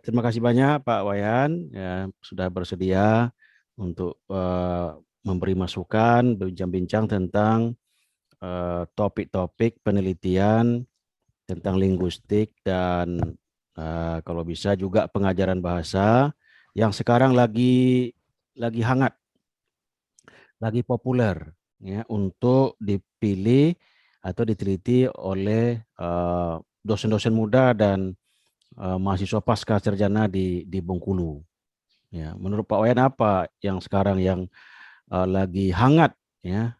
Terima kasih banyak Pak Wayan ya, sudah bersedia untuk memberi masukan, berbincang-bincang tentang topik-topik penelitian tentang linguistik dan kalau bisa juga pengajaran bahasa yang sekarang lagi hangat, lagi populer ya untuk dipilih atau diteliti oleh dosen-dosen muda dan mahasiswa pasca sarjana di Bengkulu. Ya, menurut Pak Wayan apa yang sekarang yang lagi hangat ya,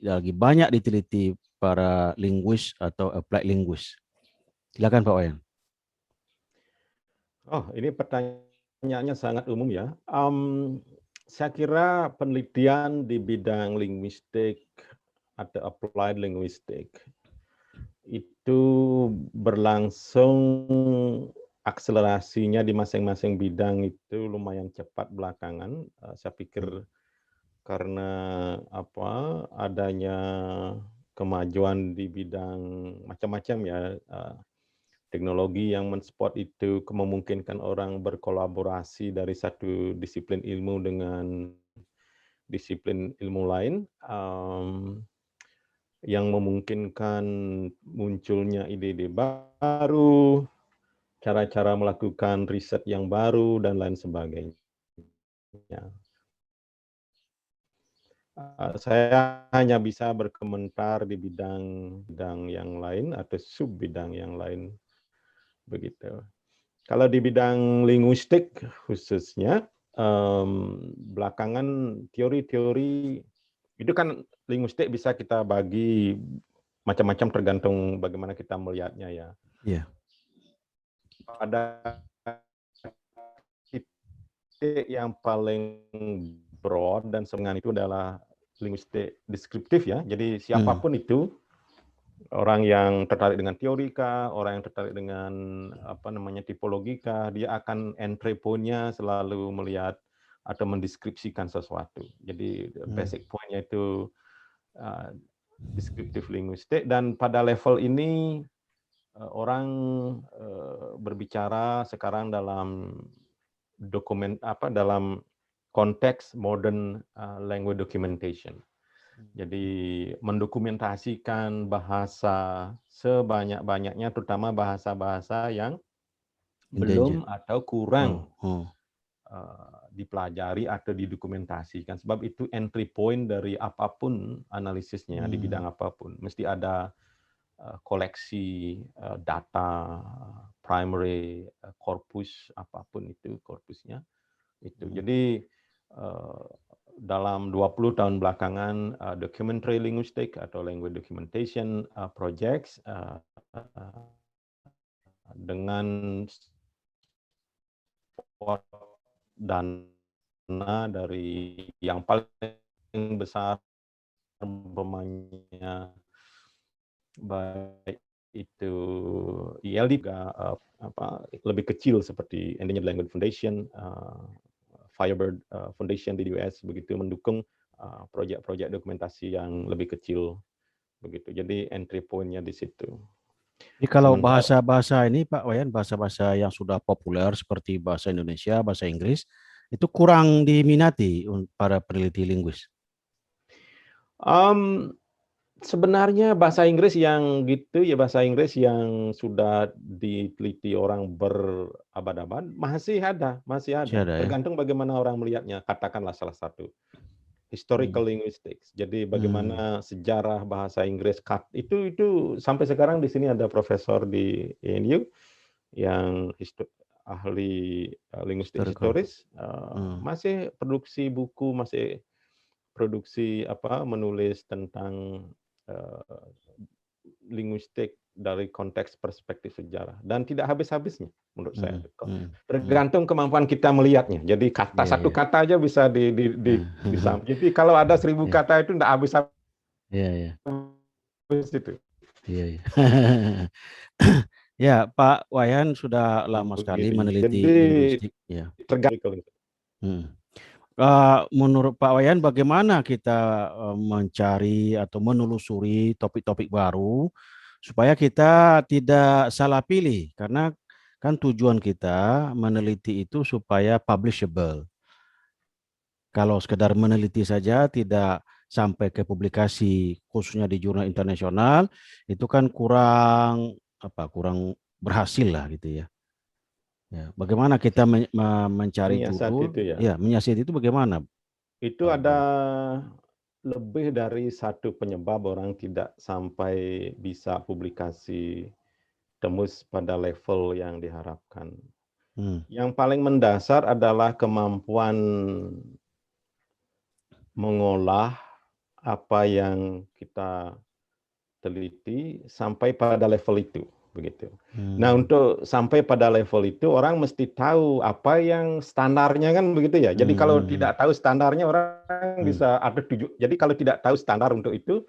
lagi banyak diteliti para linguis atau applied linguist? Silakan Pak Wayan. Oh, ini pertanyaannya sangat umum ya. Saya kira penelitian di bidang linguistik atau applied linguistik itu berlangsung akselerasinya di masing-masing bidang itu lumayan cepat belakangan. Saya pikir karena adanya kemajuan di bidang macam-macam ya, teknologi yang mensupport itu memungkinkan orang berkolaborasi dari satu disiplin ilmu dengan disiplin ilmu lain, yang memungkinkan munculnya ide-ide baru, cara-cara melakukan riset yang baru, dan lain sebagainya. Saya hanya bisa berkomentar di bidang yang lain atau sub bidang yang lain, begitu. Kalau di bidang linguistik khususnya, belakangan teori-teori itu kan linguistik bisa kita bagi macam-macam tergantung bagaimana kita melihatnya ya. Iya. Pada titik yang paling broad dan sebenarnya itu adalah linguistik deskriptif ya. Jadi siapapun itu, orang yang tertarik dengan teorika, orang yang tertarik dengan tipologika, dia akan entry point-nya selalu melihat atau mendeskripsikan sesuatu. Jadi basic point-nya itu deskriptif linguistik, dan pada level ini orang berbicara sekarang dalam dalam konteks modern language documentation. Jadi mendokumentasikan bahasa sebanyak-banyaknya, terutama bahasa-bahasa yang belum atau kurang dipelajari atau didokumentasikan. Sebab itu entry point dari apapun analisisnya di bidang apapun. Mesti ada koleksi data, primary, corpus, apapun itu korpusnya. Jadi dalam 20 tahun belakangan, documentary linguistic atau language documentation projects dengan support dana dari yang paling besar pemainnya, baik itu ILD juga lebih kecil seperti Endangered Language Foundation, Firebird Foundation di US, begitu mendukung proyek-proyek dokumentasi yang lebih kecil, begitu. Jadi entry point-nya di situ. Jadi kalau bahasa-bahasa ini Pak Wayan, bahasa-bahasa yang sudah populer seperti bahasa Indonesia, bahasa Inggris, itu kurang diminati para peneliti linguis. Sebenarnya bahasa Inggris yang gitu ya, bahasa Inggris yang sudah diteliti orang berabad-abad masih ada. Tergantung bagaimana orang melihatnya. Katakanlah salah satu historical linguistics. Jadi bagaimana sejarah bahasa Inggris itu sampai sekarang di sini ada profesor di ANU yang ahli linguistik historis, masih produksi buku, masih produksi menulis tentang linguistik dari konteks perspektif sejarah, dan tidak habis-habisnya menurut saya. Tergantung kemampuan kita melihatnya. Jadi satu kata aja bisa jadi kalau ada 1000 kata itu tidak habis-habis itu. Ya, Pak Wayan sudah lama sekali meneliti linguistik. Ya. Menurut Pak Wayan, bagaimana kita mencari atau menelusuri topik-topik baru supaya kita tidak salah pilih? Karena Kan tujuan kita meneliti itu supaya publishable. Kalau sekedar meneliti saja tidak sampai ke publikasi khususnya di jurnal internasional itu kan kurang berhasil lah gitu ya. Ya, bagaimana kita mencari Menyiasati judul? itu ya. Ya, menyiasati itu bagaimana, Itu Pak ada Ibrahim? lebih dari satu penyebab orang tidak sampai bisa publikasi tembus pada level yang diharapkan. Hmm. Yang paling mendasar adalah kemampuan mengolah apa yang kita teliti sampai pada level itu, begitu. Nah, Hmm. untuk sampai pada level itu orang mesti tahu apa yang standarnya kan begitu ya. Jadi Hmm. kalau Hmm. tidak tahu standarnya orang Hmm. bisa ada jadi kalau tidak tahu standar untuk itu,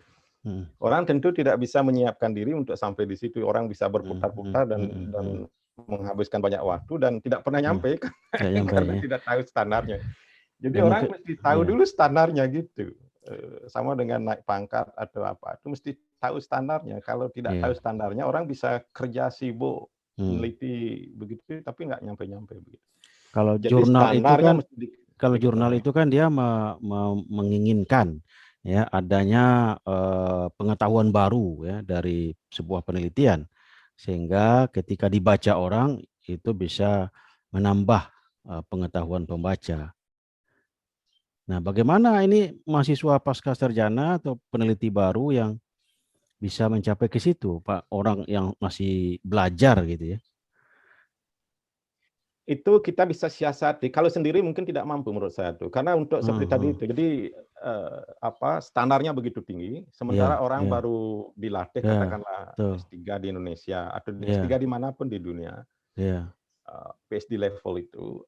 Hmm. orang tentu tidak bisa menyiapkan diri untuk sampai di situ. Orang bisa Hmm. Hmm. berputar-putar Hmm. Hmm. dan Hmm. menghabiskan banyak waktu dan tidak pernah Hmm. nyampe Saya nyampai karena ya. tidak tahu standarnya. Jadi Ya orang mungkin mesti tahu ya. dulu standarnya gitu. Sama dengan naik pangkat atau apa, itu mesti tahu standarnya. Kalau tidak tahu Ya. standarnya, orang bisa kerja sibuk Hmm. meneliti begitu, tapi nggak nyampe-nyampe begitu. Kalau Jadi jurnal itu standarnya kan mesti Kalau jurnal diketahui. itu kan dia menginginkan ya adanya pengetahuan baru ya dari sebuah penelitian sehingga ketika dibaca orang itu bisa menambah pengetahuan pembaca. Nah, bagaimana ini mahasiswa pasca sarjana atau peneliti baru yang bisa mencapai ke situ, Pak? Orang yang masih belajar gitu ya. Itu kita bisa siasati. Kalau sendiri mungkin tidak mampu menurut saya tuh. Karena untuk seperti tadi Hmm. itu, jadi standarnya begitu tinggi, sementara Ya, orang ya, baru dilatih ya, katakanlah betul. S3 di Indonesia atau S3 Ya, dimanapun di dunia, ya. PhD level itu,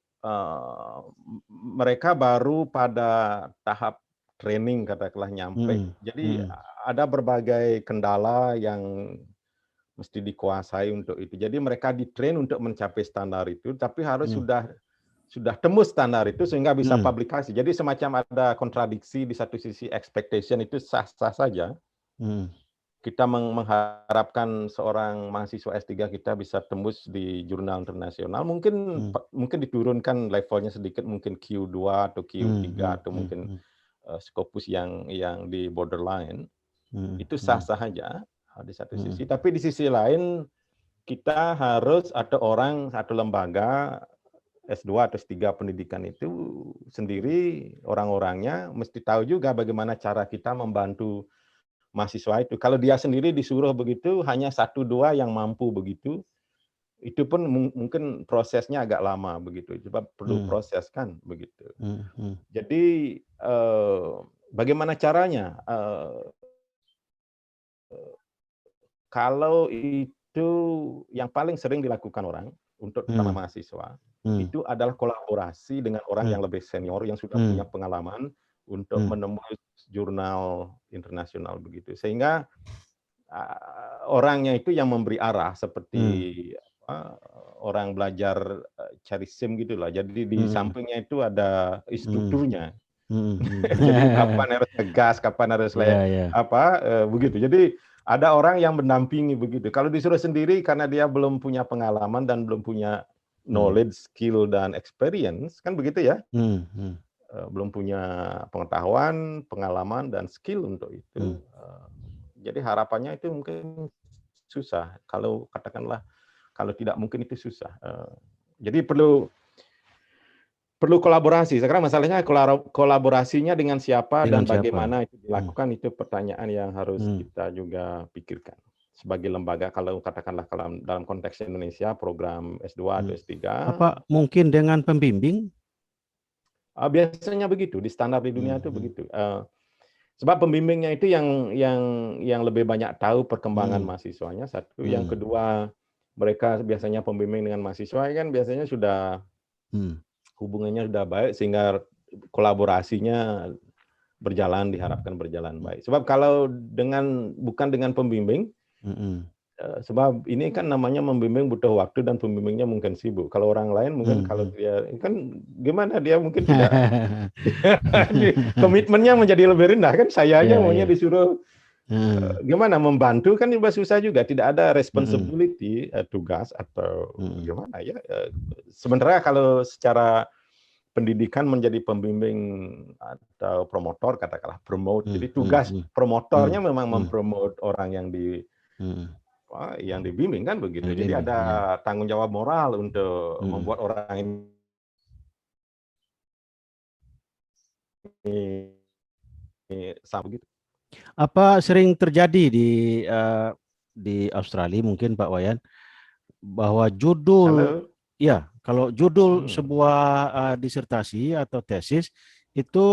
mereka baru pada tahap training katakanlah nyampe. Hmm. Jadi Hmm. ada berbagai kendala yang mesti dikuasai untuk itu. Jadi mereka di-train untuk mencapai standar itu, tapi harus Hmm. sudah tembus standar itu sehingga bisa Hmm. publikasi. Jadi semacam ada kontradiksi di satu sisi expectation itu sah-sah saja. Hmm. Kita mengharapkan seorang mahasiswa S3 kita bisa tembus di jurnal internasional, mungkin Hmm. mungkin diturunkan levelnya sedikit, mungkin Q2 atau Hmm. Q3 Hmm. atau Hmm. mungkin Hmm. Scopus yang di borderline, Hmm. itu Hmm. sah-sah aja di satu Hmm. sisi. Tapi di sisi lain kita harus ada orang, satu lembaga S2 atau S3 pendidikan itu sendiri orang-orangnya mesti tahu juga bagaimana cara kita membantu mahasiswa itu. Kalau dia sendiri disuruh begitu, hanya satu dua yang mampu begitu, itu pun mungkin prosesnya agak lama begitu. Sebab perlu Hmm. proses kan begitu. Hmm. Hmm. Jadi bagaimana caranya? Kalau itu yang paling sering dilakukan orang untuk terutama Hmm. mahasiswa, Hmm. itu adalah kolaborasi dengan orang Hmm. yang lebih senior yang sudah punya Hmm. pengalaman untuk Hmm. menembus jurnal internasional begitu. Sehingga orangnya itu yang memberi arah Hmm. seperti apa, orang belajar cari SIM gitulah. Jadi di Hmm. sampingnya itu ada Hmm. instrukturnya. Hmm. Jadi kapan harus ngegas, kapan harus Ya, ya. begitu. Jadi ada orang yang mendampingi begitu. Kalau disuruh sendiri karena dia belum punya pengalaman dan belum punya Hmm. knowledge, skill dan experience kan begitu ya. Hmm. Hmm. Belum punya pengetahuan, pengalaman dan skill untuk Hmm. itu. Jadi harapannya itu mungkin susah. Kalau katakanlah kalau tidak mungkin itu susah. Jadi perlu kolaborasi. Sekarang masalahnya kolaborasinya dengan siapa Dengan dan siapa? bagaimana itu Hmm. dilakukan, itu pertanyaan yang harus Hmm. kita juga pikirkan. Sebagai lembaga, kalau katakanlah kalau dalam konteks Indonesia, program S2 atau Hmm. S3, Apa mungkin dengan pembimbing? biasanya begitu, di standar di dunia Hmm. itu Hmm. begitu. Sebab pembimbingnya itu yang lebih banyak tahu perkembangan Hmm. mahasiswanya, satu. Yang Hmm. kedua, mereka biasanya pembimbing dengan mahasiswa kan biasanya sudah Hmm. hubungannya sudah baik sehingga kolaborasinya diharapkan berjalan Hmm. baik. Sebab kalau bukan dengan pembimbing, Hmm. sebab ini kan namanya membimbing butuh waktu dan pembimbingnya mungkin sibuk. Kalau orang lain mungkin kalau Hmm. dia kan gimana dia mungkin tidak komitmennya menjadi lebih rendah kan. Sayanya Ya, maunya ya. disuruh Gimana membantu kan juga susah juga, tidak ada Mhm. responsibility, tugas atau Mhm. gimana ya, sebenarnya kalau secara pendidikan menjadi pembimbing atau promotor katakanlah promote, Mhm jadi mhm tugas mhm. promotornya Mhm memang mhm. mempromote orang Mhm. yang dibimbing kan Yang begitu. Jadi dibimbing, ada iya. tanggung jawab moral untuk Mhm. membuat orang ini sama gitu. Apa sering terjadi di Australia mungkin Pak Wayan, bahwa judul, Halo? ya, kalau judul Hmm. sebuah disertasi atau tesis itu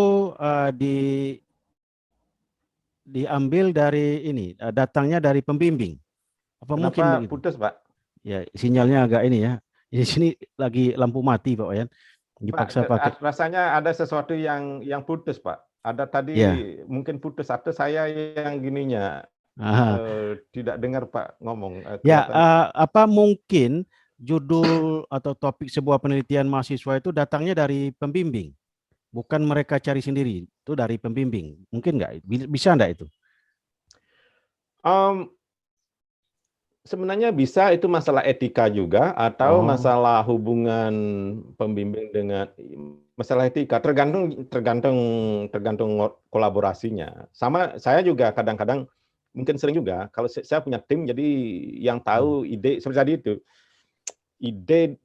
diambil dari ini, datangnya dari pembimbing. Apa mungkin Kenapa begitu? putus, Pak? Ya, sinyalnya agak ini ya. Di sini lagi lampu mati Pak Wayan. Dipaksa pakai. Rasanya ada sesuatu yang putus, Pak. Ada tadi Ya. mungkin putus atau saya yang gininya Aha. tidak dengar Pak ngomong, Ya, kelihatan. apa mungkin judul atau topik sebuah penelitian mahasiswa itu datangnya dari pembimbing, bukan mereka cari sendiri, itu dari pembimbing. Mungkin nggak? Bisa nggak itu? Mmm, Sebenarnya bisa itu masalah etika juga atau Oh, masalah hubungan pembimbing dengan masalah etika, tergantung tergantung tergantung kolaborasinya. Sama saya juga kadang-kadang mungkin sering juga kalau saya punya tim jadi yang hmm, tahu ide seperti tadi itu, ide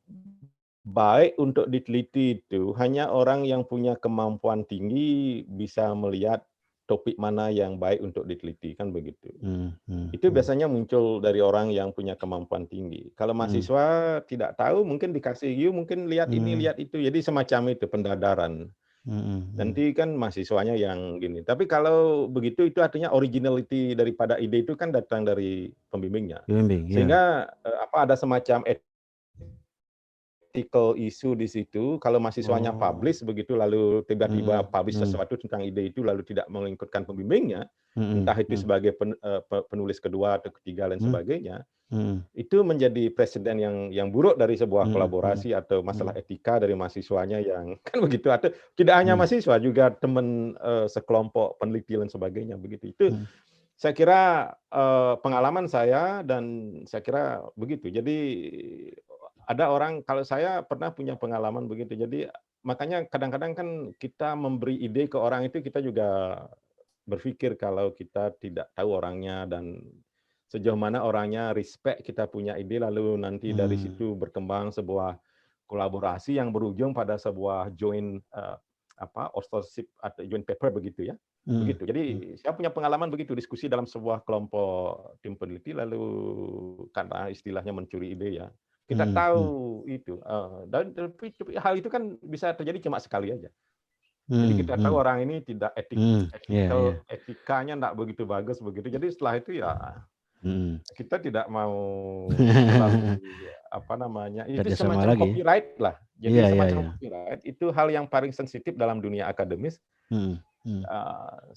baik untuk diteliti itu hanya orang yang punya kemampuan tinggi bisa melihat topik mana yang baik untuk diteliti, kan begitu. hmm, hmm, Itu hmm, biasanya muncul dari orang yang punya kemampuan tinggi. Kalau hmm, mahasiswa tidak tahu, mungkin dikasih, "Yuk mungkin lihat ini, hmm, lihat itu." Jadi semacam itu pendadaran. hmm, hmm. Nanti kan mahasiswanya yang gini. Tapi kalau begitu itu artinya originality daripada ide itu kan datang dari pembimbingnya. Pembimbing, ya. Sehingga, ada semacam ethical issue di situ, kalau mahasiswanya Oh, publish begitu, lalu tiba-tiba hmm, publish hmm, sesuatu tentang ide itu, lalu tidak mengikutkan pembimbingnya, hmm, entah itu hmm, sebagai penulis kedua atau ketiga dan hmm, sebagainya, hmm, itu menjadi presiden yang buruk dari sebuah hmm, hmm, kolaborasi atau masalah hmm, etika dari mahasiswanya yang kan begitu. Atau tidak hanya hmm, mahasiswa, juga teman sekelompok peneliti dan sebagainya begitu. Itu hmm, saya kira pengalaman saya dan saya kira begitu. Jadi ada orang, kalau saya pernah punya pengalaman begitu. Jadi makanya kadang-kadang kan kita memberi ide ke orang itu kita juga berpikir kalau kita tidak tahu orangnya dan sejauh mana orangnya respect kita punya ide, lalu nanti dari hmm, situ berkembang sebuah kolaborasi yang berujung pada sebuah joint authorship atau joint paper begitu ya. hmm, Begitu. Jadi hmm, saya punya pengalaman begitu diskusi dalam sebuah kelompok tim peneliti lalu karena istilahnya mencuri ide ya. Kita hmm, hmm, tahu itu, dan tapi hal itu kan bisa terjadi cuma sekali aja. Jadi hmm, kita tahu hmm, orang ini tidak hmm, ya, ya. etikanya enggak begitu bagus begitu. Jadi setelah itu ya Hmm. kita tidak mau terlalu, apa namanya, itu Kerjasama semacam lagi. copyright lah. Iya, Jadi iya, semacam iya. copyright itu hal yang paling sensitif dalam dunia akademis. Hmm, hmm,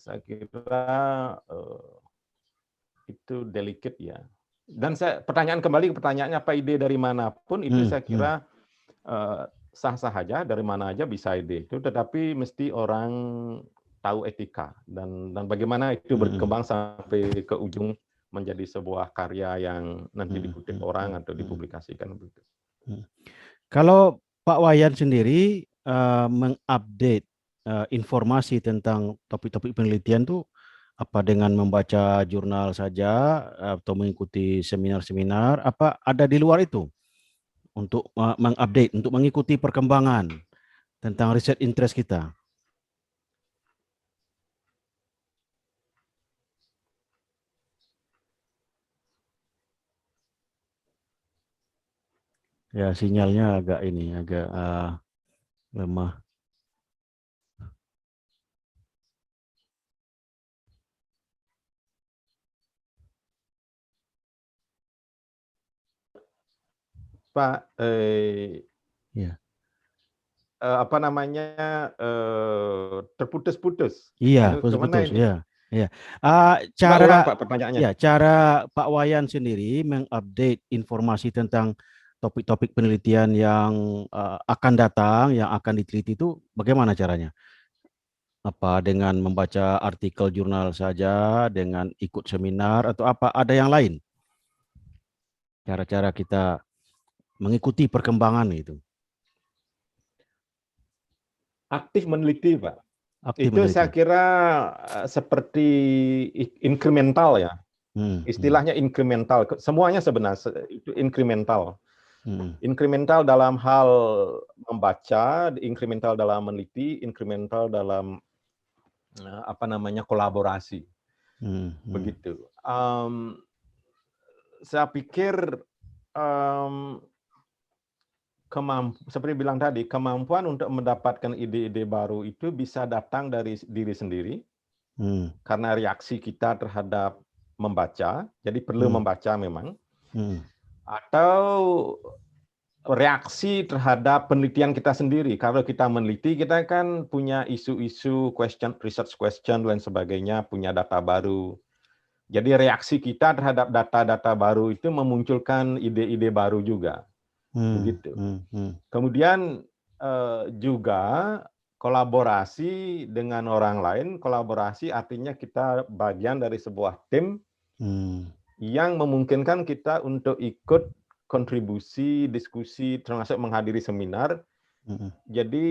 Saya kira, itu delicate ya. Dan pertanyaan kembali ke pertanyaannya, apa ide dari manapun itu hmm, saya hmm, kira, sah-sah aja, dari mana aja bisa ide itu, tetapi mesti orang tahu etika dan bagaimana itu hmm, berkembang sampai ke ujung menjadi sebuah karya yang nanti hmm, dikutip hmm, orang hmm, atau hmm, dipublikasikan begitu. hmm. Kalau Pak Wayan sendiri mengupdate informasi tentang topik-topik penelitian tuh apa dengan membaca jurnal saja atau mengikuti seminar-seminar, apa ada di luar itu untuk mengupdate, untuk mengikuti perkembangan tentang riset interest kita? Ya, sinyalnya agak ini, agak lemah. Pak, Ya. apa namanya, terputus-putus. Iya, Ini kemana putus-putus. ini? Ya, ya. Ah, Coba cara ulang Pak pertanyaannya. ya, cara Pak Wayan sendiri mengupdate informasi tentang topik-topik penelitian yang akan datang, yang akan diteliti itu bagaimana caranya? Apa dengan membaca artikel jurnal saja, dengan ikut seminar, atau apa ada yang lain? Cara-cara kita mengikuti perkembangan itu. Aktif meneliti, Pak. Aktif Itu saya meneliti. kira seperti incremental ya. Hmm, hmm, Istilahnya incremental. Semuanya sebenarnya itu incremental. hmm, Incremental dalam hal membaca, incremental dalam meneliti, incremental dalam apa namanya kolaborasi. hmm, hmm, Begitu. Saya pikir um, seperti bilang tadi, kemampuan untuk mendapatkan ide-ide baru itu bisa datang dari diri sendiri hmm, karena reaksi kita terhadap membaca, jadi perlu hmm, membaca memang, hmm, atau reaksi terhadap penelitian kita sendiri. Kalau kita meneliti, kita kan punya isu-isu, question, research question, dan sebagainya, punya data baru. Jadi reaksi kita terhadap data-data baru itu memunculkan ide-ide baru juga. hmm, Begitu. hmm, hmm, Kemudian juga kolaborasi dengan orang lain. Kolaborasi artinya kita bagian dari sebuah tim hmm, yang memungkinkan kita untuk ikut kontribusi, diskusi, termasuk menghadiri seminar. hmm, Jadi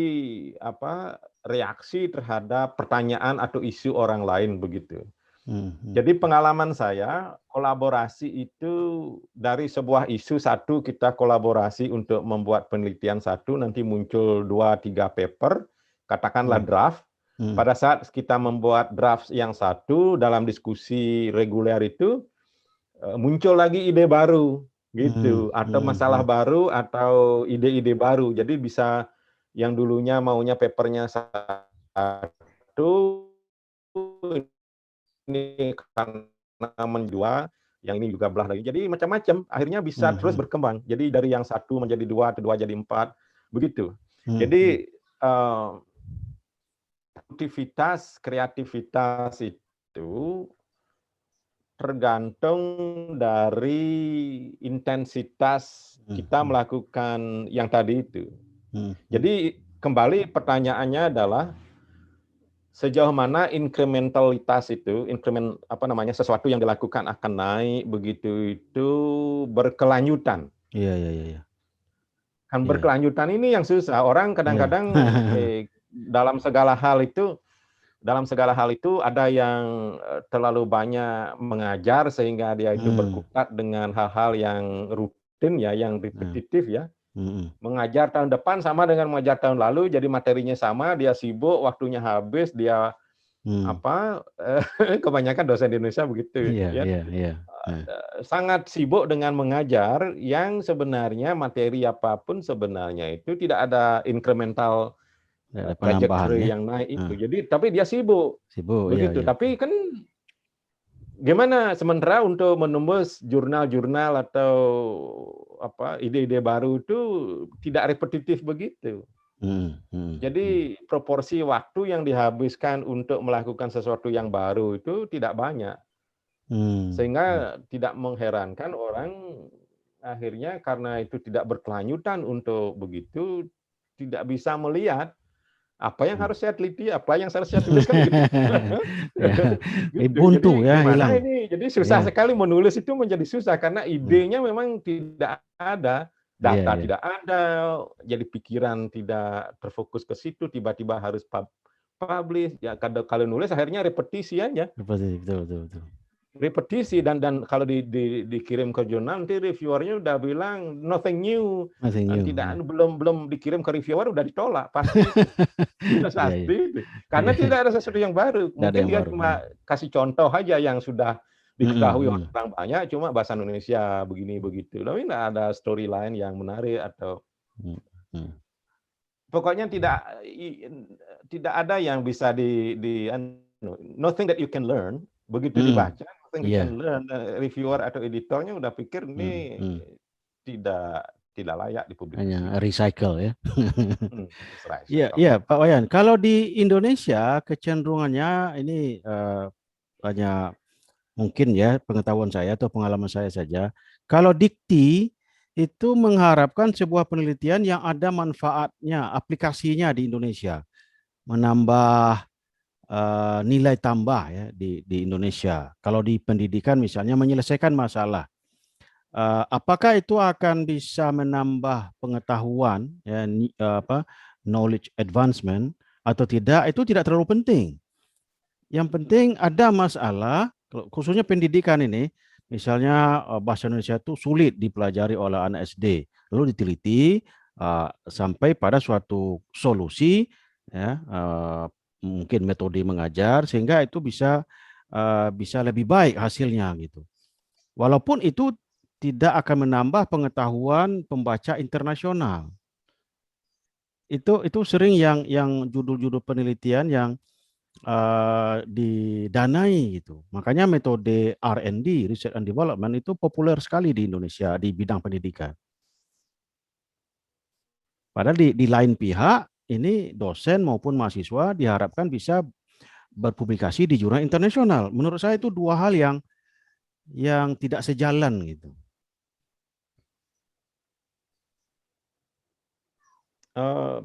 apa reaksi terhadap pertanyaan atau isu orang lain begitu. hmm, hmm, Jadi pengalaman saya, kolaborasi itu dari sebuah isu satu kita kolaborasi untuk membuat penelitian satu, nanti muncul 2-3 paper, katakanlah hmm, draft. hmm, Pada saat kita membuat draft yang satu, dalam diskusi reguler itu, muncul lagi ide baru, hmm, gitu, atau hmm, masalah hmm, baru, atau ide-ide baru. Jadi bisa yang dulunya maunya papernya satu, ini karena menjual, yang ini juga belah lagi. Jadi macam-macam, akhirnya bisa terus hmm, berkembang. Jadi dari yang satu menjadi dua, atau dua jadi empat, begitu. hmm, hmm, Jadi kreativitas itu tergantung dari intensitas hmm, kita hmm, melakukan yang tadi itu. hmm, hmm, Jadi kembali pertanyaannya adalah sejauh mana inkrementalitas itu, apa namanya sesuatu yang dilakukan akan naik begitu itu berkelanjutan. iya, iya, iya, Kan iya, berkelanjutan ini yang susah. Orang iya, kadang-kadang dalam segala hal itu ada yang terlalu banyak mengajar sehingga dia itu hmm, berkutat dengan hal-hal yang rutin ya, yang hmm, repetitif ya. hmm, Mengajar tahun depan sama dengan mengajar tahun lalu, jadi materinya sama, dia sibuk, waktunya habis, dia hmm, apa kebanyakan dosen di Indonesia begitu iya, ya. iya, iya, nah, Sangat sibuk dengan mengajar yang sebenarnya materi apapun sebenarnya itu tidak ada incremental ada penambahan trajectory ya, yang naik itu. nah, Jadi tapi dia sibuk sibuk, iya, begitu. iya, Tapi kan gimana sementara untuk menembus jurnal-jurnal atau apa ide-ide baru itu tidak repetitif begitu. hmm, hmm, hmm, Jadi proporsi waktu yang dihabiskan untuk melakukan sesuatu yang baru itu tidak banyak. hmm, hmm, Sehingga tidak mengherankan orang akhirnya karena itu tidak berkelanjutan untuk begitu, tidak bisa melihat apa yang hmm. harus saya teliti, apa yang harus saya tuliskan gitu. Ya, Gitu. buntu Jadi ya, gimana hilang. ini? Jadi susah Ya, sekali menulis itu menjadi susah karena hmm, idenya memang tidak ada, iya, data iya, tidak ada, jadi pikiran tidak terfokus ke situ, tiba-tiba harus publish. Ya kalau nulis akhirnya repetisi aja. seperti itu, betul, betul, betul. Repetisi dan kalau dikirim ke jurnal nanti reviewernya udah bilang nothing new, Nothing new, tidak ya. belum dikirim ke reviewer udah ditolak pasti itu. Sudah Iya, iya, pasti itu. Karena iya, tidak ada sesuatu yang baru. tidak ada Mungkin yang dia baru. Ya. cuma kasih contoh aja yang sudah Hmm, diketahui hmm, orang banyak, cuma bahasa Indonesia begini begitu. Tapi tidak ada storyline yang menarik atau hmm, hmm, pokoknya tidak ada yang bisa nothing that you can learn begitu hmm, dibaca, nothing you iya, can learn. Reviewer atau editornya udah pikir hmm, ini hmm. tidak layak Hanya dipublikasi. recycle ya. Iya, Recycle. iya, Pak Wayan. Kalau di Indonesia kecenderungannya ini hanya mungkin ya pengetahuan saya atau pengalaman saya saja. Kalau dikti itu mengharapkan sebuah penelitian yang ada manfaatnya, aplikasinya di Indonesia, menambah nilai tambah ya di Indonesia. Kalau di pendidikan misalnya menyelesaikan masalah, apakah itu akan bisa menambah pengetahuan ya knowledge advancement atau tidak, itu tidak terlalu penting. Yang penting ada masalah, khususnya pendidikan ini, misalnya bahasa Indonesia itu sulit dipelajari oleh anak SD, lalu diteliti sampai pada suatu solusi, ya, mungkin metode mengajar sehingga itu bisa lebih baik hasilnya gitu. Walaupun itu tidak akan menambah pengetahuan pembaca internasional. Itu sering yang judul-judul penelitian yang didanai gitu. Makanya metode R&D, Research and Development, itu populer sekali di Indonesia di bidang pendidikan. Padahal di lain pihak, ini dosen maupun mahasiswa diharapkan bisa berpublikasi di jurnal internasional. Menurut saya itu dua hal yang tidak sejalan gitu.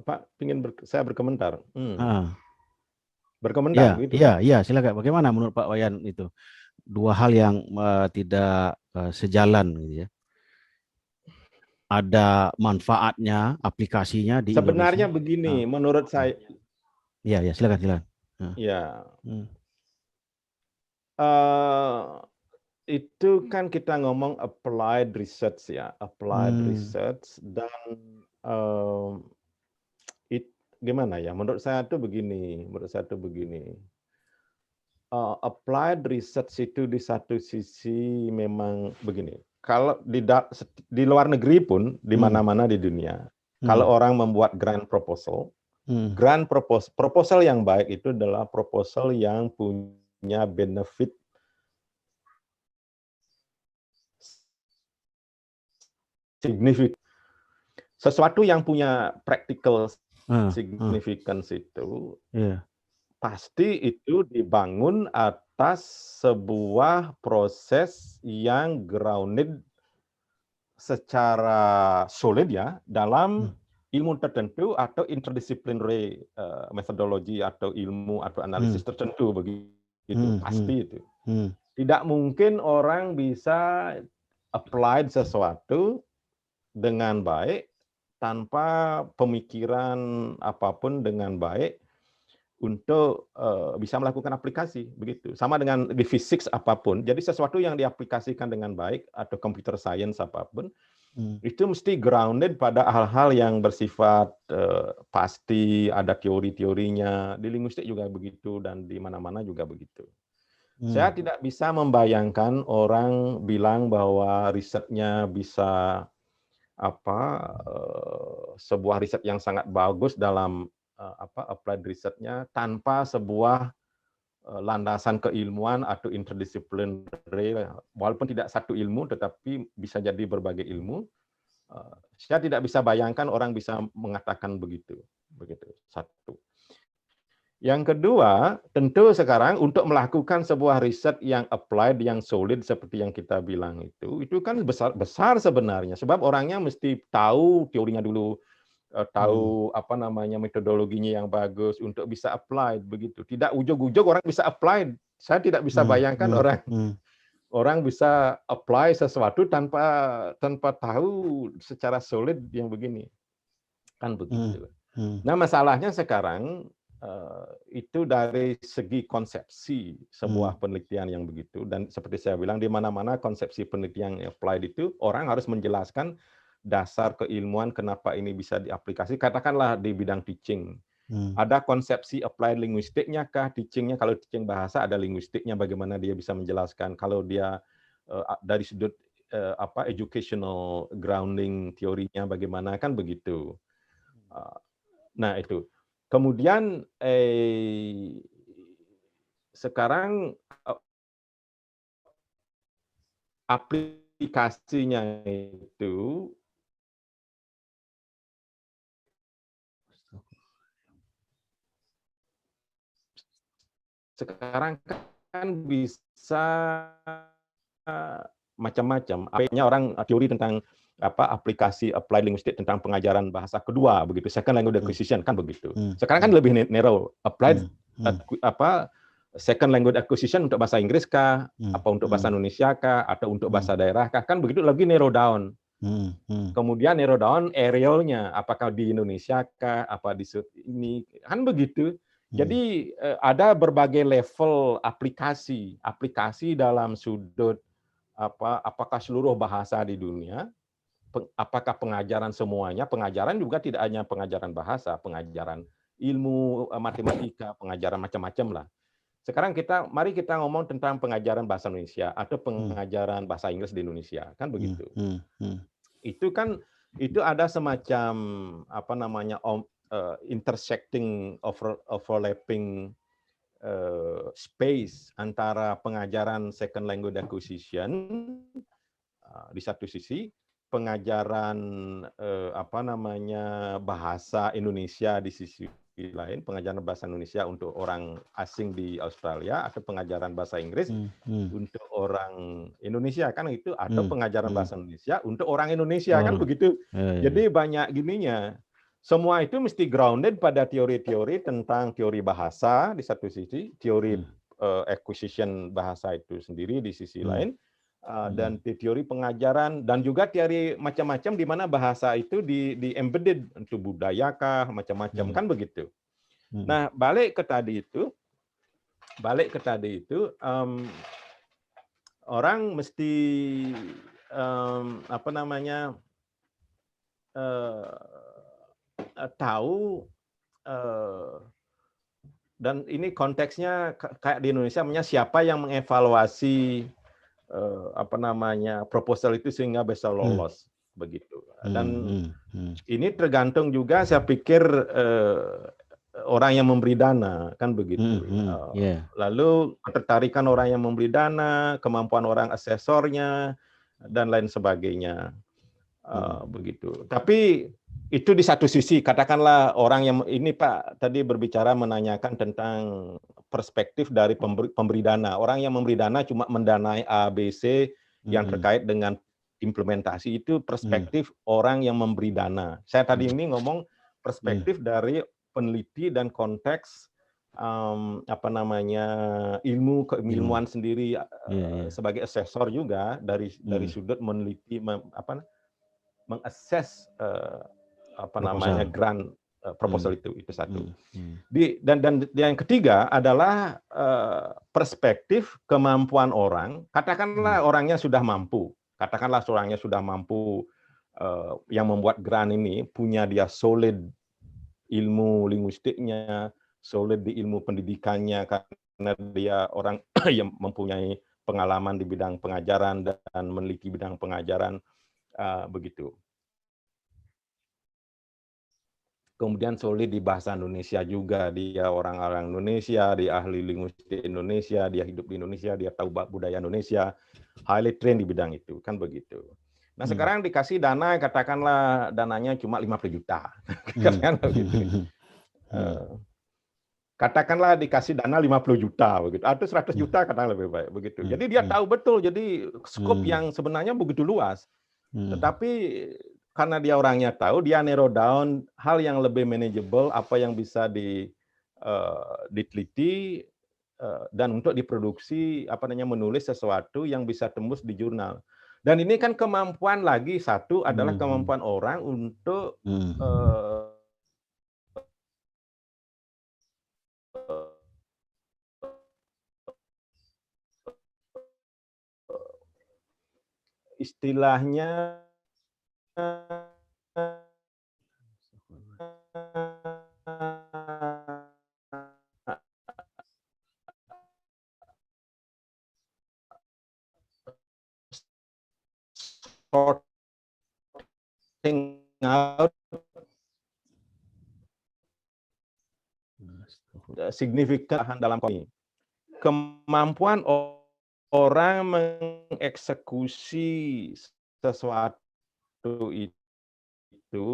Pak, saya berkomentar. Ya, Berkomentar gitu. ya, silakan. Bagaimana menurut Pak Wayan itu? Dua hal yang tidak sejalan gitu ya. Ada manfaatnya, aplikasinya di Sebenarnya Indonesia. begini, menurut saya. Ya, silakan. Ya. Itu kan kita ngomong applied research ya, applied research dan gimana ya? Menurut saya tuh begini. Applied research itu di satu sisi memang begini. Kalau di luar negeri pun, di mana-mana di dunia, kalau orang membuat grant proposal yang baik itu adalah proposal yang punya benefit signifikan. Sesuatu yang punya practical significance itu pasti itu dibangun atas sebuah proses yang grounded secara solid ya dalam ilmu tertentu atau interdisciplinary methodology atau ilmu atau analisis tertentu begitu. Pasti itu. Tidak mungkin orang bisa apply sesuatu dengan baik tanpa pemikiran apapun dengan baik untuk bisa melakukan aplikasi begitu. Sama dengan di fisik apapun. Jadi sesuatu yang diaplikasikan dengan baik atau computer science apapun itu mesti grounded pada hal-hal yang bersifat pasti, ada teori-teorinya. Di linguistik juga begitu dan di mana-mana juga begitu. Saya tidak bisa membayangkan orang bilang bahwa risetnya bisa sebuah riset yang sangat bagus dalam applied risetnya tanpa sebuah landasan keilmuan atau interdisciplinary, walaupun tidak satu ilmu tetapi bisa jadi berbagai ilmu. Saya tidak bisa bayangkan orang bisa mengatakan begitu. Satu. Yang kedua, tentu sekarang untuk melakukan sebuah riset yang applied, yang solid seperti yang kita bilang itu kan besar sebenarnya. Sebab orangnya mesti tahu teorinya dulu, tahu metodologinya yang bagus untuk bisa applied begitu. Tidak ujug-ujug orang bisa applied. Saya tidak bisa bayangkan orang bisa apply sesuatu tanpa tahu secara solid yang begini. Kan begitu. Nah, masalahnya sekarang itu dari segi konsepsi sebuah penelitian yang begitu, dan seperti saya bilang di mana-mana konsepsi penelitian yang applied itu orang harus menjelaskan dasar keilmuan kenapa ini bisa diaplikasi. Katakanlah di bidang teaching, ada konsepsi applied linguistiknya kah, teachingnya. Kalau teaching bahasa ada linguistiknya, bagaimana dia bisa menjelaskan. Kalau dia dari sudut educational grounding teorinya bagaimana, kan begitu. Nah itu. Kemudian sekarang aplikasinya itu sekarang kan bisa macam-macam. Apanya orang teori tentang aplikasi applied linguistik tentang pengajaran bahasa kedua begitu, second language acquisition kan begitu. Sekarang kan lebih narrow, applied second language acquisition untuk bahasa Inggris kah, apa untuk bahasa Indonesia kah, atau untuk bahasa daerah kah, kan begitu lagi narrow down. Kemudian narrow down arealnya, apakah di Indonesia kah, apa di ini, kan begitu. Jadi ada berbagai level aplikasi dalam sudut apakah seluruh bahasa di dunia, apakah pengajaran semuanya, pengajaran juga tidak hanya pengajaran bahasa, pengajaran ilmu matematika, pengajaran macam-macam lah. Sekarang mari kita ngomong tentang pengajaran bahasa Indonesia atau pengajaran bahasa Inggris di Indonesia, kan begitu. Itu ada semacam intersecting, overlapping space antara pengajaran second language acquisition di satu sisi, pengajaran bahasa Indonesia di sisi lain, pengajaran bahasa Indonesia untuk orang asing di Australia, atau pengajaran bahasa Inggris untuk orang Indonesia, kan itu, atau pengajaran bahasa Indonesia untuk orang Indonesia, kan begitu. Jadi banyak gininya. Semua itu mesti grounded pada teori-teori tentang teori bahasa di satu sisi, teori acquisition bahasa itu sendiri di sisi lain, dan teori pengajaran, dan juga teori macam-macam di mana bahasa itu di embedded untuk budaya kah, macam-macam, kan begitu. Nah, balik ke tadi itu, orang mesti tahu, dan ini konteksnya kayak di Indonesia, siapa yang mengevaluasi proposal itu sehingga bisa lolos, begitu. Dan ini tergantung juga, saya pikir, orang yang memberi dana, kan begitu. Lalu ketertarikan orang yang memberi dana, kemampuan orang asesornya, dan lain sebagainya, begitu. Tapi itu di satu sisi, katakanlah orang yang ini Pak tadi berbicara menanyakan tentang perspektif dari pemberi dana. Orang yang memberi dana cuma mendanai A, B, C yang terkait dengan implementasi, itu perspektif orang yang memberi dana. Saya tadi ini ngomong perspektif dari peneliti dan konteks ilmu keilmuan sendiri, sebagai asesor juga dari sudut meneliti, mengakses grant proposal itu satu. Dan yang ketiga adalah perspektif kemampuan orang. Katakanlah orangnya sudah mampu, yang membuat grant ini punya dia solid ilmu linguistiknya, solid di ilmu pendidikannya, karena dia orang yang mempunyai pengalaman di bidang pengajaran dan meneliti bidang pengajaran, begitu. Kemudian solid di bahasa Indonesia juga, dia orang-orang Indonesia, dia ahli linguistik Indonesia, dia hidup di Indonesia, dia tahu budaya Indonesia, highly trained di bidang itu, kan begitu. Nah, sekarang dikasih dana, katakanlah dananya cuma 50 juta. Katakanlah dikasih dana 50 juta begitu, atau 100 juta katakanlah lebih baik begitu. Jadi dia tahu betul, jadi skop yang sebenarnya begitu luas. Tetapi karena dia orangnya tahu, dia narrow down hal yang lebih manageable, apa yang bisa diteliti, dan untuk diproduksi, menulis sesuatu yang bisa tembus di jurnal. Dan ini kan kemampuan lagi, satu adalah kemampuan orang untuk istilahnya sorting out signifikan dalam ini. Kemampuan orang mengeksekusi sesuatu itu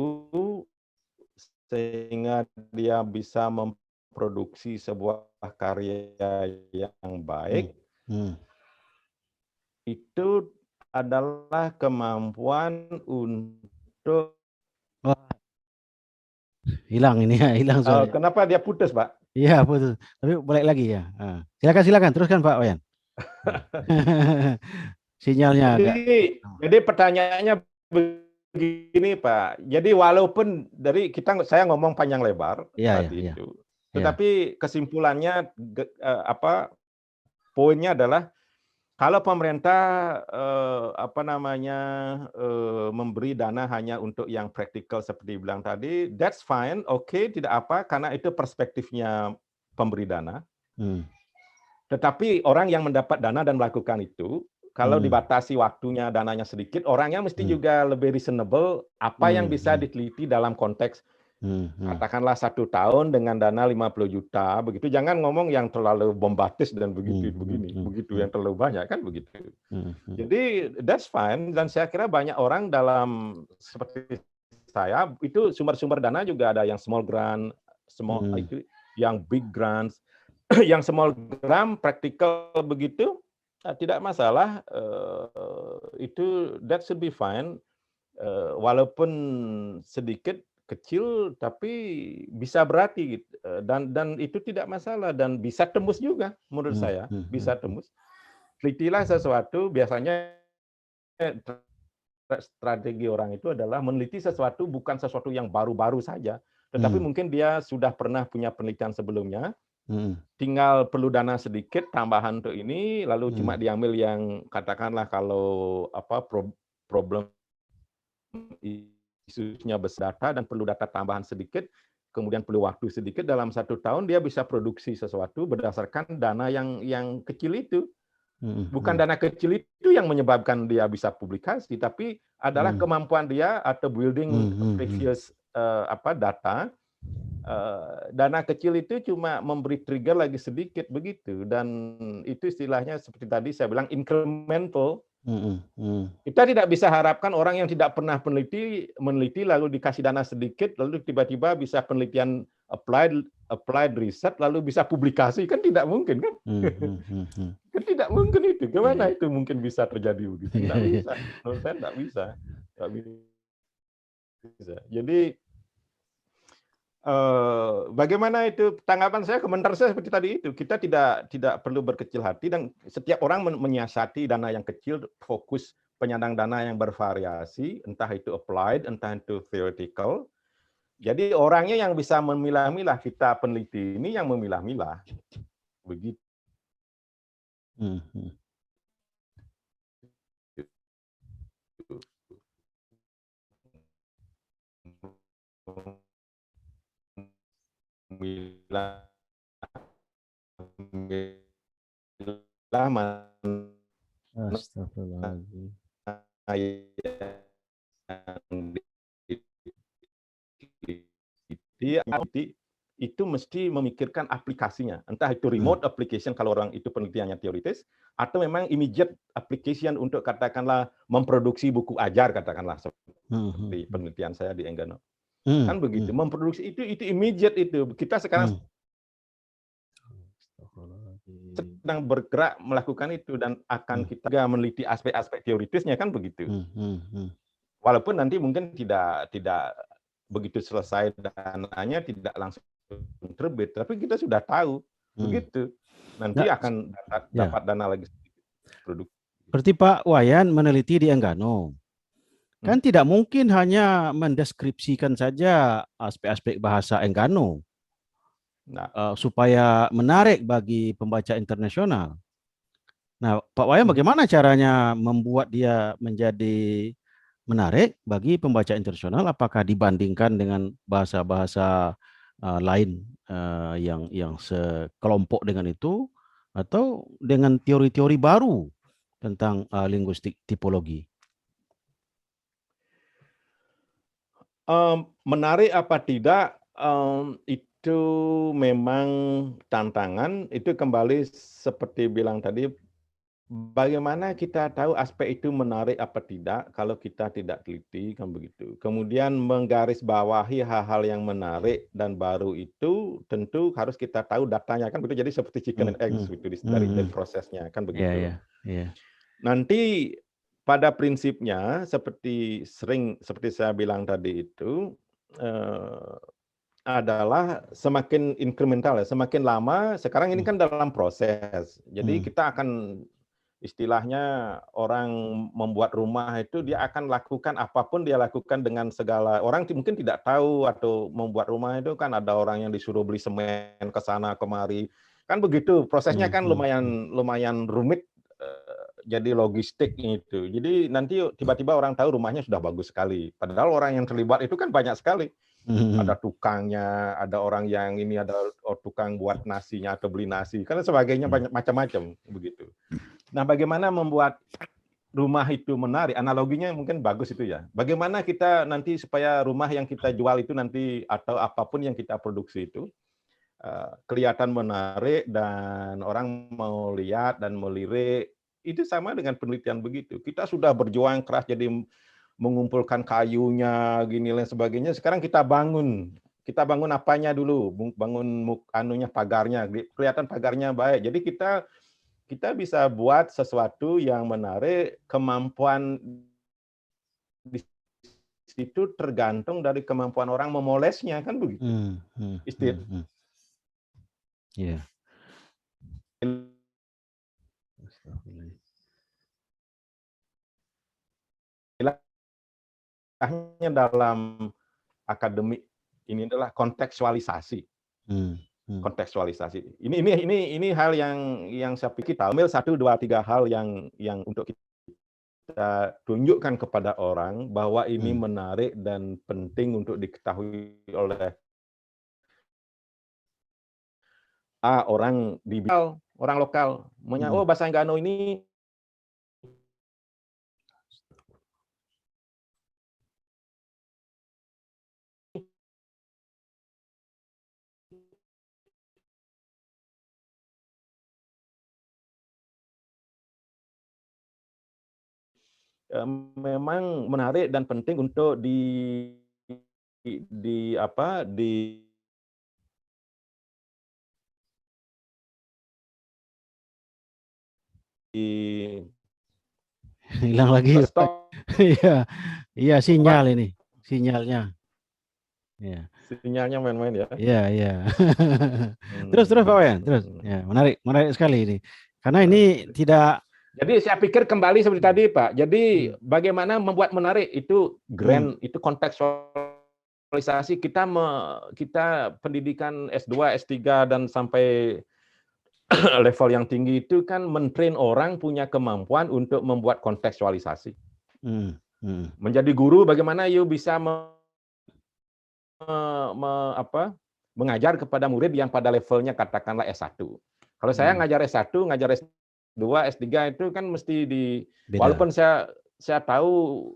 sehingga dia bisa memproduksi sebuah karya yang baik, itu adalah kemampuan untuk hilang ini ya, hilang soalnya. Kenapa dia putus, Pak? Iya, betul. Tapi balik lagi ya. Silakan teruskan Pak Wayan. Sinyalnya agak. Jadi pertanyaannya begini Pak. Jadi walaupun saya ngomong panjang lebar Iya, iya, tadi iya. itu, Iya. tetapi kesimpulannya poinnya adalah kalau pemerintah memberi dana hanya untuk yang praktikal seperti bilang tadi, that's fine, oke, tidak apa, karena itu perspektifnya pemberi dana. Tetapi orang yang mendapat dana dan melakukan itu, kalau dibatasi waktunya, dananya sedikit, orangnya mesti juga lebih reasonable apa yang bisa diteliti dalam konteks katakanlah 1 tahun dengan dana 50 juta, begitu. Jangan ngomong yang terlalu bombastis dan begitu yang terlalu banyak, kan begitu. Jadi that's fine, dan saya kira banyak orang dalam seperti saya, itu sumber-sumber dana juga ada yang small grant, itu yang big grants. Yang small grant praktikal begitu, tidak masalah, itu that should be fine, walaupun sedikit, kecil, tapi bisa berarti gitu, dan itu tidak masalah dan bisa tembus juga menurut saya, bisa tembus. Telitilah sesuatu, biasanya strategi orang itu adalah meneliti sesuatu bukan sesuatu yang baru-baru saja, tetapi mungkin dia sudah pernah punya penelitian sebelumnya, tinggal perlu dana sedikit tambahan untuk ini, lalu cuma diambil yang katakanlah kalau problem isunya besar data dan perlu data tambahan sedikit, kemudian perlu waktu sedikit, dalam 1 tahun dia bisa produksi sesuatu berdasarkan dana yang kecil itu. Bukan dana kecil itu yang menyebabkan dia bisa publikasi, tapi adalah kemampuan dia atau building previous data. Dana kecil itu cuma memberi trigger lagi sedikit begitu, dan itu istilahnya seperti tadi saya bilang incremental. Kita tidak bisa harapkan orang yang tidak pernah meneliti lalu dikasih dana sedikit, lalu tiba-tiba bisa penelitian applied riset lalu bisa publikasi, kan tidak mungkin kan? Kan tidak mungkin itu. Gimana itu mungkin bisa terjadi begitu? Tidak bisa. Menurut saya tidak bisa. Tidak bisa. Jadi bagaimana itu tanggapan saya, komentar saya seperti tadi itu. Kita tidak perlu berkecil hati, dan setiap orang menyiasati dana yang kecil, fokus penyandang dana yang bervariasi, entah itu applied, entah itu theoretical. Jadi orangnya yang bisa memilah-milah, kita peneliti ini yang memilah-milah. Begitu. Astagfirullahaladzim. Itu mesti memikirkan aplikasinya, entah itu remote application kalau orang itu penelitiannya teoritis, atau memang immediate application untuk katakanlah memproduksi buku ajar, katakanlah seperti penelitian saya di Enggano. Kan begitu, memproduksi itu immediate itu. Kita sekarang sedang bergerak melakukan itu, dan akan kita meneliti aspek-aspek teoritisnya, kan begitu. Walaupun nanti mungkin tidak begitu selesai dananya tidak langsung terbit, tapi kita sudah tahu begitu. Nanti akan dapat dana lagi produk. Seperti Pak Wayan meneliti di Enggano, kan tidak mungkin hanya mendeskripsikan saja aspek-aspek bahasa Enggano supaya menarik bagi pembaca internasional. Nah, Pak Wayan bagaimana caranya membuat dia menjadi menarik bagi pembaca internasional? Apakah dibandingkan dengan bahasa-bahasa lain yang sekelompok dengan itu, atau dengan teori-teori baru tentang linguistik tipologi? Menarik apa tidak, itu memang tantangan. Itu kembali seperti bilang tadi, bagaimana kita tahu aspek itu menarik apa tidak kalau kita tidak teliti, kan begitu. Kemudian menggarisbawahi hal-hal yang menarik dan baru itu tentu harus kita tahu datanya, kan begitu. Jadi seperti chicken and eggs gitu dari prosesnya, kan begitu. Nanti pada prinsipnya seperti saya bilang tadi itu, adalah semakin incremental ya, semakin lama sekarang ini kan dalam proses. Jadi kita akan istilahnya orang membuat rumah itu dia akan lakukan apapun dia lakukan dengan segala orang mungkin tidak tahu atau membuat rumah itu kan ada orang yang disuruh beli semen ke sana kemari. Kan begitu, prosesnya kan lumayan rumit jadi logistik itu. Jadi nanti tiba-tiba orang tahu rumahnya sudah bagus sekali. Padahal orang yang terlibat itu kan banyak sekali. Ada tukangnya, ada orang yang ini ada tukang buat nasinya atau beli nasi, karena sebagainya banyak macam-macam begitu. Nah, bagaimana membuat rumah itu menarik? Analoginya mungkin bagus itu ya. Bagaimana kita nanti supaya rumah yang kita jual itu nanti atau apapun yang kita produksi itu kelihatan menarik dan orang mau lihat dan melirik. Itu sama dengan penelitian begitu. Kita sudah berjuang keras jadi mengumpulkan kayunya gini dan sebagainya. Sekarang kita bangun apanya dulu, bangun anunya pagarnya, kelihatan pagarnya baik. Jadi kita bisa buat sesuatu yang menarik. Kemampuan di situ tergantung dari kemampuan orang memolesnya, kan begitu. Iya. Dalam akademik ini adalah kontekstualisasi. Kontekstualisasi. Ini hal yang saya pikir ambil 1, 2, 3 hal yang untuk kita tunjukkan kepada orang bahwa ini menarik dan penting untuk diketahui oleh orang lokal. Oh, bahasa Enggano ini memang menarik dan penting untuk hilang lagi. Iya, iya sinyalnya. Iya. Sinyalnya main-main ya. Iya. Terus Pak Wayan, terus. Ya, menarik sekali ini. Karena ini tidak. Jadi saya pikir kembali seperti tadi Pak. Jadi bagaimana membuat menarik itu itu kontekstualisasi kita pendidikan S2, S3 dan sampai level yang tinggi itu kan mentrain orang punya kemampuan untuk membuat kontekstualisasi. Menjadi guru bagaimana you bisa mengajar kepada murid yang pada levelnya katakanlah S1. Kalau saya ngajar S1, ngajar S2, S3 itu kan mesti walaupun saya tahu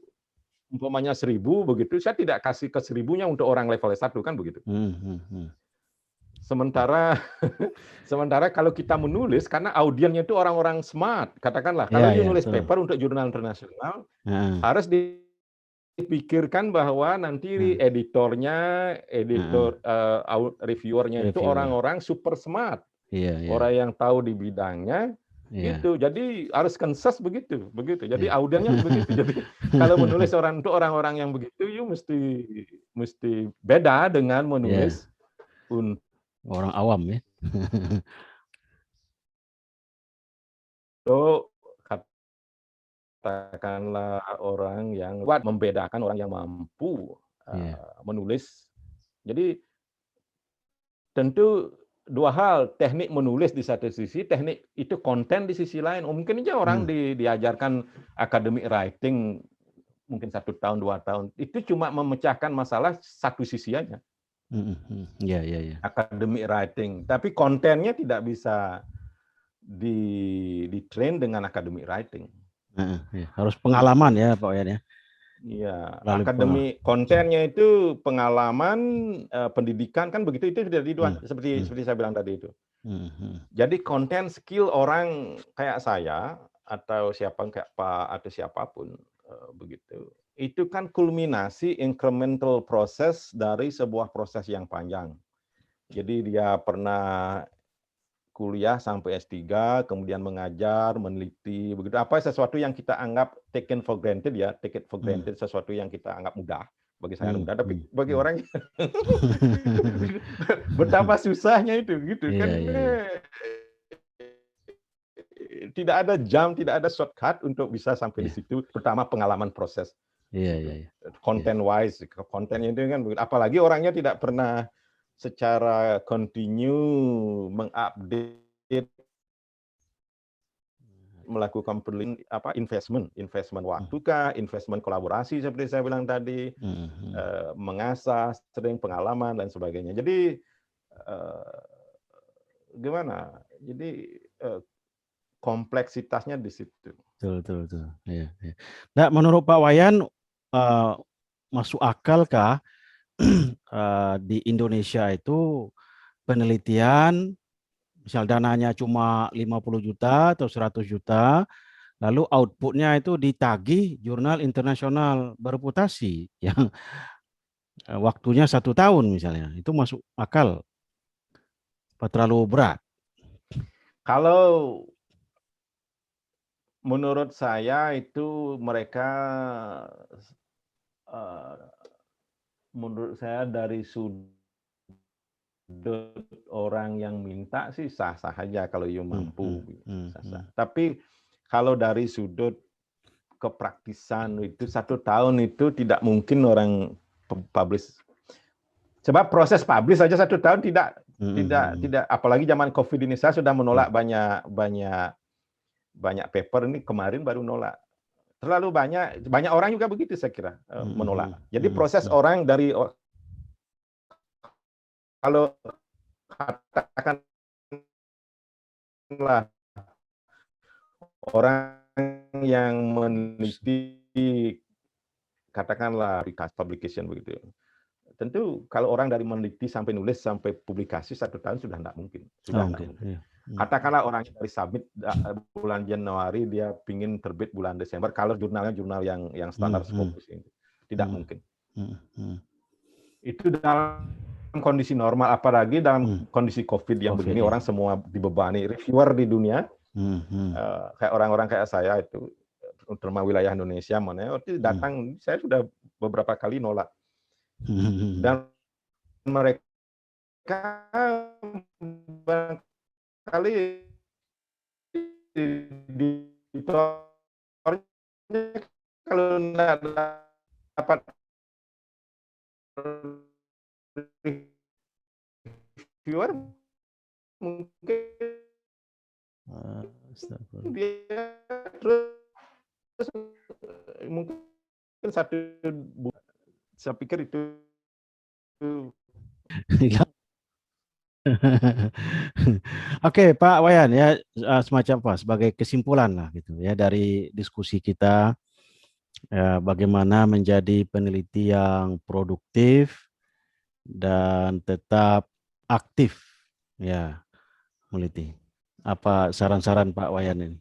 umpamanya 1000 begitu, saya tidak kasih ke 1000-nya untuk orang level S1 kan begitu. Sementara kalau kita menulis karena audiennya itu orang-orang smart, katakanlah kalau nulis paper untuk jurnal internasional harus dipikirkan bahwa nanti editornya, reviewernya itu orang-orang super smart. Orang yang tahu di bidangnya gitu. Jadi harus konses begitu. Jadi audiennya begitu. Jadi kalau menulis untuk orang-orang yang begitu, you mesti beda dengan menulis untuk orang awam ya. Katakanlah orang yang kuat membedakan orang yang mampu menulis. Jadi tentu 2 hal, teknik menulis di satu sisi, teknik itu konten di sisi lain. Mungkin aja orang diajarkan academic writing mungkin 1 tahun, 2 tahun. Itu cuma memecahkan masalah satu sisi aja. Academic writing. Tapi kontennya tidak bisa di-train dengan academic writing. Harus pengalaman ya Pak Wayan ya. Iya, akademik kontennya itu pengalaman, pendidikan kan begitu itu sudah seperti saya bilang tadi itu. Jadi konten skill orang kayak saya atau siapa kayak Pak atau siapapun begitu. Itu kan kulminasi incremental proses dari sebuah proses yang panjang. Jadi dia pernah kuliah sampai S3, kemudian mengajar, meneliti, begitu. Apa sesuatu yang kita anggap taken for granted ya, take it for granted, sesuatu yang kita anggap mudah. bagi saya anak muda, tapi bagi orang betapa susahnya itu, gitu kan. Tidak ada jam, tidak ada shortcut untuk bisa sampai di situ. Pertama pengalaman proses. Content wise, kontennya itu kan, apalagi orangnya tidak pernah secara continue mengupdate, melakukan investment waktu kah, investment kolaborasi seperti saya bilang tadi, mengasah sering pengalaman dan sebagainya. Jadi gimana? Jadi kompleksitasnya di situ. Betul. Iya. Nah, menurut Pak Wayan, masuk akalkah di Indonesia itu penelitian, misal dananya cuma 50 juta atau 100 juta, lalu outputnya itu ditagih jurnal internasional bereputasi yang waktunya 1 tahun misalnya, itu masuk akal? Apa terlalu berat? Kalau menurut saya itu mereka, menurut saya dari sudut orang yang minta sih sah-sah aja kalau you mampu. Sah-sah. Tapi kalau dari sudut kepraktisan itu 1 tahun itu tidak mungkin orang publish. Sebab proses publish saja 1 tahun tidak, apalagi zaman COVID ini. Saya sudah menolak banyak paper ini, kemarin baru nolak. Terlalu banyak orang juga begitu saya kira, menolak. Jadi proses orang dari, kalau katakanlah orang yang meneliti, katakanlah publication begitu. Tentu kalau orang dari meneliti sampai nulis sampai publikasi 1 tahun sudah tidak mungkin. Katakanlah orang dari submit bulan Januari, dia pingin terbit bulan Desember, kalau jurnalnya jurnal yang standar Scopus ini, tidak mungkin. Itu dalam kondisi normal, apalagi dalam kondisi COVID yang begini, orang semua dibebani. Reviewer di dunia, kayak orang-orang kayak saya itu, terutama wilayah Indonesia, datang, saya sudah beberapa kali nolak. Dan mereka barangkali kalau tidak dapat reviewer, mungkin dia terus mungkin 1 bulan. Saya pikir itu Oke, Pak Wayan, ya semacam apa, sebagai kesimpulan lah gitu ya dari diskusi kita, bagaimana menjadi peneliti yang produktif dan tetap aktif ya meneliti. Apa saran-saran Pak Wayan ini?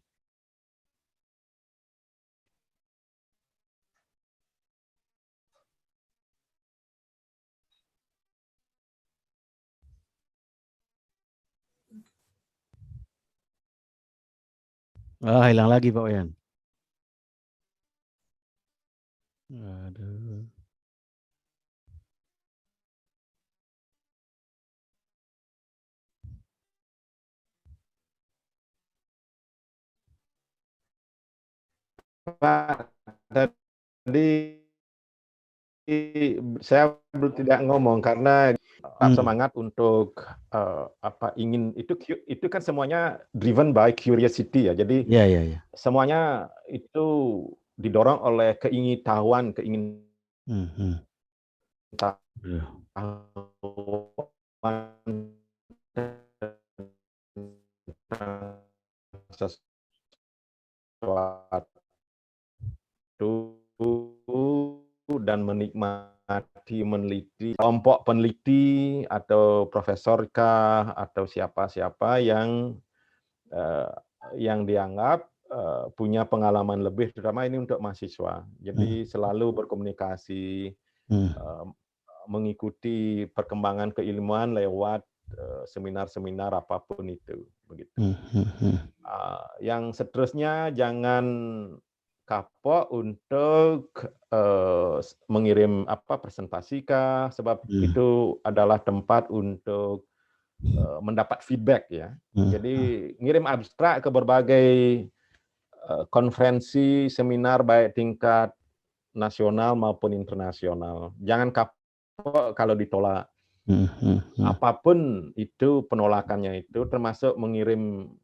Hilang lagi Pak Wayan. Aduh. Pak, tadi saya tidak ngomong karena semangat untuk ingin itu kan semuanya driven by curiosity ya. Jadi semuanya itu didorong oleh keingintahuan, dan menikmati meneliti, kelompok peneliti atau profesor kah atau siapa-siapa yang dianggap punya pengalaman lebih, terutama ini untuk mahasiswa. Jadi selalu berkomunikasi, mengikuti perkembangan keilmuan lewat seminar-seminar apapun itu, begitu. Yang seterusnya jangan kapok untuk mengirim presentasi kah, sebab itu adalah tempat untuk mendapat feedback ya. Jadi ngirim abstrak ke berbagai konferensi, seminar baik tingkat nasional maupun internasional. Jangan kapok kalau ditolak. Apapun itu penolakannya itu, termasuk mengirim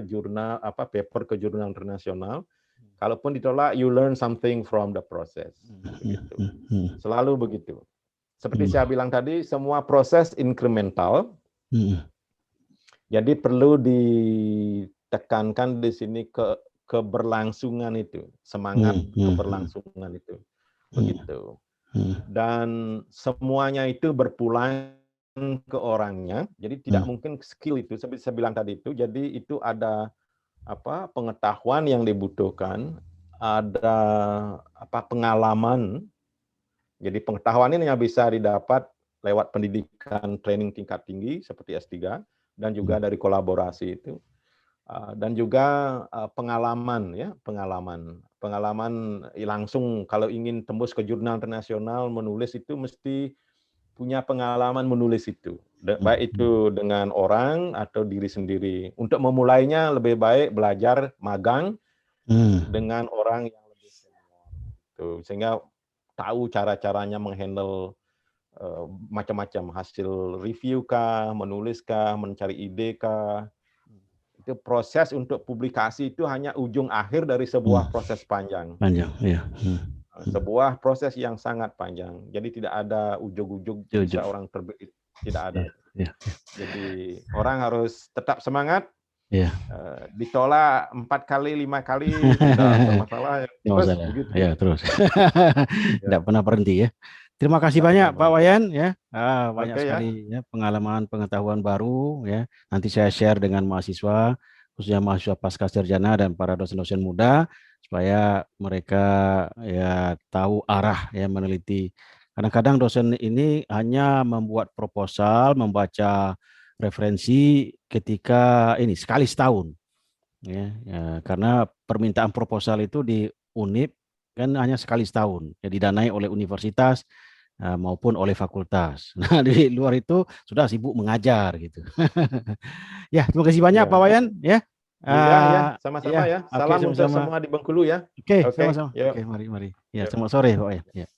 jurnal paper ke jurnal internasional. Kalaupun ditolak, you learn something from the process. Begitu. Selalu begitu. Seperti saya bilang tadi, semua proses incremental. Jadi perlu ditekankan di sini keberlangsungan itu, semangat keberlangsungan itu. Begitu. Dan semuanya itu berpulang ke orangnya. Jadi tidak mungkin skill itu, seperti saya bilang tadi itu. Jadi itu ada pengetahuan yang dibutuhkan, ada pengalaman. Jadi pengetahuan ini yang bisa didapat lewat pendidikan training tingkat tinggi seperti S3 dan juga dari kolaborasi itu. Dan juga pengalaman ya, pengalaman langsung. Kalau ingin tembus ke jurnal internasional menulis itu mesti punya pengalaman menulis itu, baik itu dengan orang atau diri sendiri. Untuk memulainya lebih baik belajar magang dengan orang yang lebih senior, sehingga tahu cara-caranya menghandle macam-macam hasil review kah, menulis kah, mencari ide kah. Itu proses untuk publikasi itu hanya ujung akhir dari sebuah proses panjang. Ya. Sebuah proses yang sangat panjang. Jadi tidak ada ujug-ujug bisa orang terbit, tidak ada. Jadi orang harus tetap semangat. Ditolak 4 kali, 5 kali tidak masalah. Terus begitu. Ya, terus. Tidak pernah berhenti ya. Terima kasih banyak Pak Wayan ya. Banyak sekali ya pengalaman, pengetahuan baru ya. Nanti saya share dengan mahasiswa, khususnya mahasiswa pasca sarjana dan para dosen-dosen muda, supaya mereka ya tahu arah ya meneliti. Kadang-kadang dosen ini hanya membuat proposal, membaca referensi ketika ini sekali setahun ya, karena permintaan proposal itu di Unip kan hanya sekali setahun ya, didanai oleh universitas maupun oleh fakultas. Nah, di luar itu sudah sibuk mengajar gitu. Ya, terima kasih banyak Pak Wayan ya. Iya, sama-sama ya. Salam Oke, untuk semua di Bengkulu ya. Oke, sama-sama. Oke, mari. Ya, selamat sore Pak Wayan. Ya.